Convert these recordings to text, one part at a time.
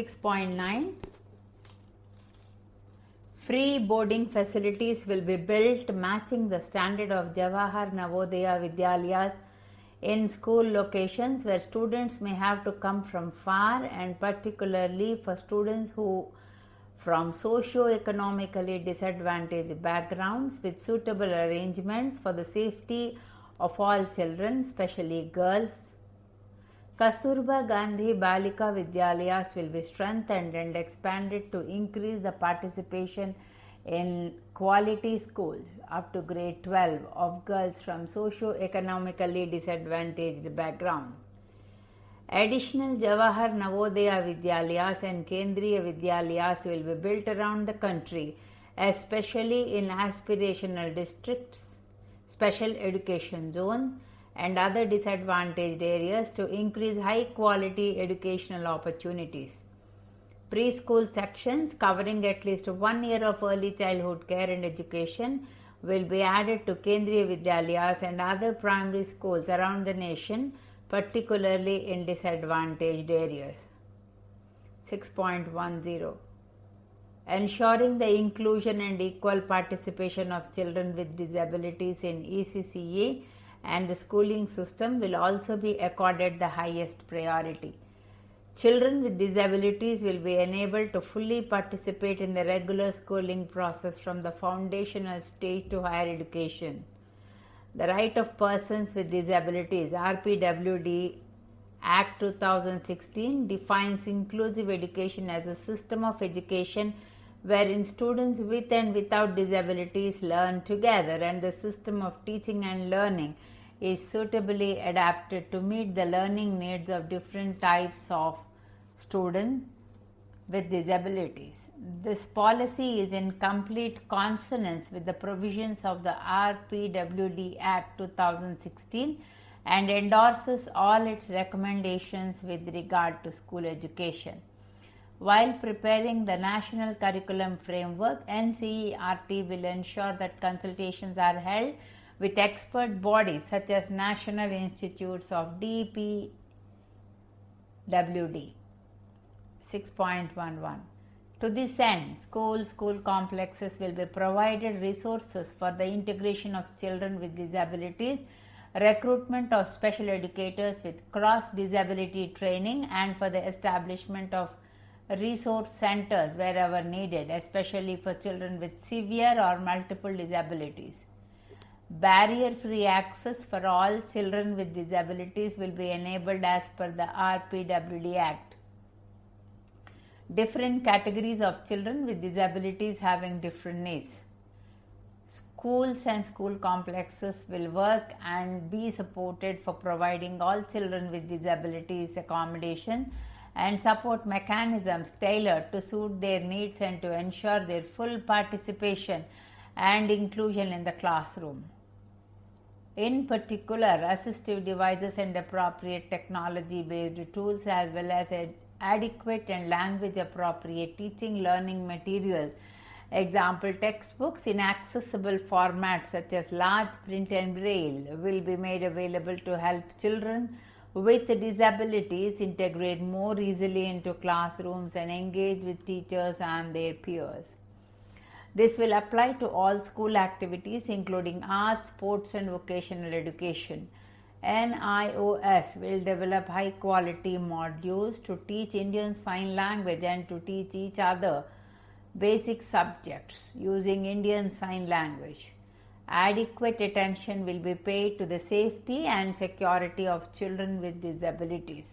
6.9 Free boarding facilities will be built matching the standard of Jawahar Navodaya Vidyalayas in school locations where students may have to come from far, and particularly for students who from socio-economically disadvantaged backgrounds, with suitable arrangements for the safety of all children, especially girls. Kasturba Gandhi Balika Vidyalayas will be strengthened and expanded to increase the participation in quality schools up to grade 12 of girls from socio-economically disadvantaged backgrounds. Additional Jawahar Navodaya Vidyalayas and Kendriya Vidyalayas will be built around the country, especially in aspirational districts, special education zones, and other disadvantaged areas to increase high-quality educational opportunities. Preschool sections covering at least 1 year of early childhood care and education will be added to Kendriya Vidyalayas and other primary schools around the nation, particularly in disadvantaged areas. 6.10 Ensuring the inclusion and equal participation of children with disabilities in ECCE and the schooling system will also be accorded the highest priority. Children with disabilities will be enabled to fully participate in the regular schooling process from the foundational stage to higher education. The Right of Persons with Disabilities (RPWD) Act 2016 defines inclusive education as a system of education wherein students with and without disabilities learn together, and the system of teaching and learning is suitably adapted to meet the learning needs of different types of students with disabilities. This policy is in complete consonance with the provisions of the RPWD Act 2016 and endorses all its recommendations with regard to school education. While preparing the National Curriculum Framework, NCERT will ensure that consultations are held with expert bodies such as National Institutes of DPWD. 6.11 To this end, school complexes will be provided resources for the integration of children with disabilities, recruitment of special educators with cross-disability training, and for the establishment of resource centers wherever needed, especially for children with severe or multiple disabilities. Barrier-free access for all children with disabilities will be enabled as per the RPWD Act. Different categories of children with disabilities having different needs. Schools and school complexes will work and be supported for providing all children with disabilities accommodation and support mechanisms tailored to suit their needs and to ensure their full participation and inclusion in the classroom. In particular, assistive devices and appropriate technology-based tools, as well as adequate and language-appropriate teaching learning materials, example textbooks in accessible formats such as large print and braille, will be made available to help children with disabilities integrate more easily into classrooms and engage with teachers and their peers. This will apply to all school activities including arts, sports and vocational education. NIOS will develop high-quality modules to teach Indian Sign Language and to teach each other basic subjects using Indian Sign Language. Adequate attention will be paid to the safety and security of children with disabilities.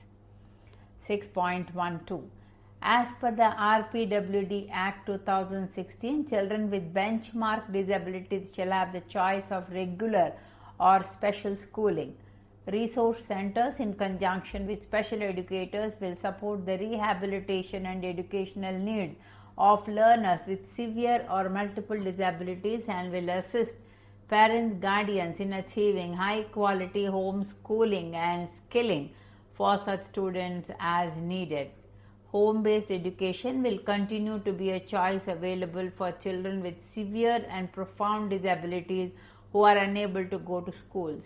6.12 As per the RPWD Act 2016, children with benchmark disabilities shall have the choice of regular or special schooling. Resource centers in conjunction with special educators will support the rehabilitation and educational needs of learners with severe or multiple disabilities and will assist parents, guardians in achieving high quality home schooling and skilling for such students as needed. Home-based education will continue to be a choice available for children with severe and profound disabilities who are unable to go to schools.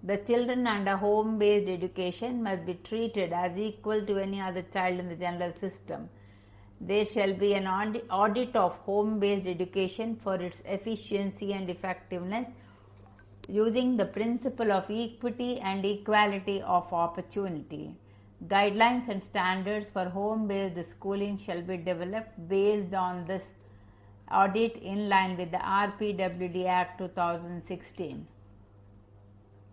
The children under home-based education must be treated as equal to any other child in the general system. There shall be an audit of home-based education for its efficiency and effectiveness using the principle of equity and equality of opportunity. Guidelines and standards for home-based schooling shall be developed based on this audit in line with the RPWD Act 2016.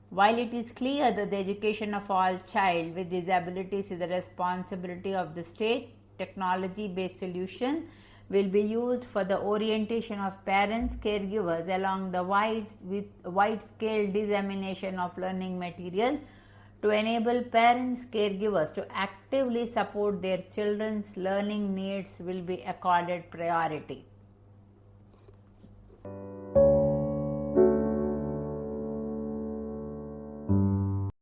While it is clear that the education of all children with disabilities is the responsibility of the state, technology-based solutions will be used for the orientation of parents, caregivers along the wide-scale dissemination of learning material to enable parents, caregivers to actively support their children's learning needs will be accorded priority.